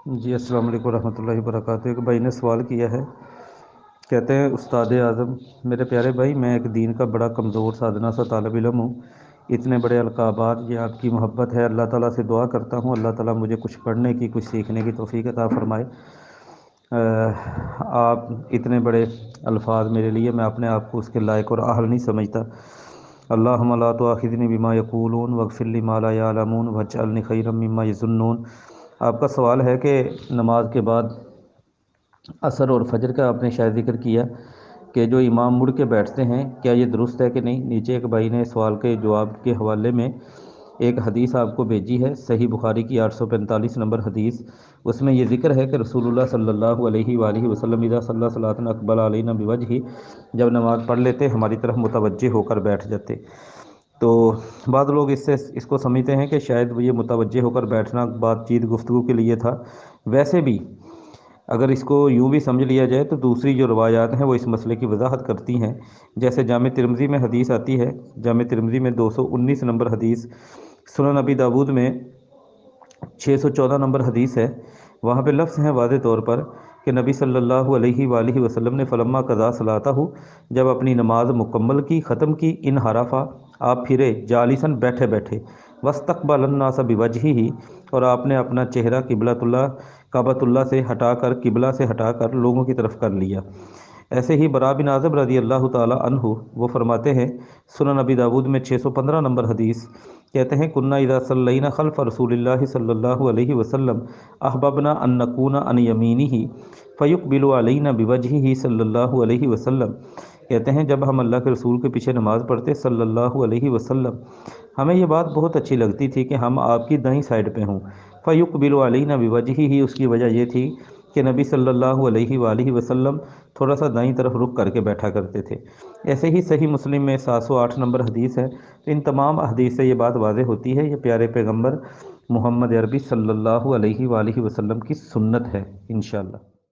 جی السلام علیکم ورحمۃ اللہ وبرکاتہ۔ ایک بھائی نے سوال کیا ہے، کہتے ہیں استاد اعظم میرے پیارے بھائی، میں ایک دین کا بڑا کمزور سادنا سا طالب علم ہوں، اتنے بڑے القابات، یہ آپ کی محبت ہے، اللہ تعالیٰ سے دعا کرتا ہوں اللہ تعالیٰ مجھے کچھ پڑھنے کی کچھ سیکھنے کی توفیق عطا فرمائے۔ آپ اتنے بڑے الفاظ میرے لیے، میں اپنے آپ کو اس کے لائق اور اہل نہیں سمجھتا۔ اللہم لا تؤاخذنی بما یقولون واغفر لی ما لا یعلمون واجعلنی خیرا مما یظنون۔ آپ کا سوال ہے کہ نماز کے بعد عصر اور فجر کا آپ نے شاید ذکر کیا کہ جو امام مڑ کے بیٹھتے ہیں، کیا یہ درست ہے کہ نہیں؟ نیچے ایک بھائی نے سوال کے جواب کے حوالے میں ایک حدیث آپ کو بھیجی ہے، صحیح بخاری کی 845 نمبر حدیث۔ اس میں یہ ذکر ہے کہ رسول اللہ صلی اللہ علیہ وآلہ وسلم اذا صلی صلاۃ اقبل علینا بوجہ، جب نماز پڑھ لیتے ہماری طرف متوجہ ہو کر بیٹھ جاتے۔ تو بعض لوگ اس کو سمجھتے ہیں کہ شاید یہ متوجہ ہو کر بیٹھنا بات چیت گفتگو کے لیے تھا۔ ویسے بھی اگر اس کو یوں بھی سمجھ لیا جائے تو دوسری جو روایات ہیں وہ اس مسئلے کی وضاحت کرتی ہیں، جیسے جامع ترمذی میں حدیث آتی ہے، جامع ترمذی میں 219 نمبر حدیث، سنن ابی داود میں 614 نمبر حدیث ہے۔ وہاں پہ لفظ ہیں واضح طور پر کہ نبی صلی اللہ علیہ وآلہ وسلم نے فلما قضا صلاتہ، جب اپنی نماز مکمل کی، ختم کی، انحرفا، آپ پھرے، جالساً بیٹھے بیٹھے، واستقبل الناس بوجہہ، اور آپ نے اپنا چہرہ قبلۃ اللہ، کعبۃ اللہ سے ہٹا کر، قبلہ سے ہٹا کر لوگوں کی طرف کر لیا۔ ایسے ہی براء بن عازب رضی اللہ تعالی عنہ وہ فرماتے ہیں، سنن ابی داود میں 615 نمبر حدیث، کہتے ہیں کنا اذا صلینا خلف رسول اللہ صلی اللہ علیہ وسلم احببنا ان نکون عن یمینہ فیقبل علینا بوجہہ صلی اللہ علیہ وسلم۔ کہتے ہیں جب ہم اللہ کے رسول کے پیچھے نماز پڑھتے صلی اللہ علیہ وسلم، ہمیں یہ بات بہت اچھی لگتی تھی کہ ہم آپ کی دائیں سائڈ پہ ہوں۔ فیقبل علینا بوجہہ، اس کی وجہ یہ تھی کہ نبی صلی اللہ علیہ وآلہ وسلم تھوڑا سا دائیں طرف رک کر کے بیٹھا کرتے تھے۔ ایسے ہی صحیح مسلم میں 708 نمبر حدیث ہے۔ ان تمام حدیث سے یہ بات واضح ہوتی ہے، یہ پیارے پیغمبر محمد عربی صلی اللہ علیہ وآلہ وسلم کی سنت ہے انشاءاللہ۔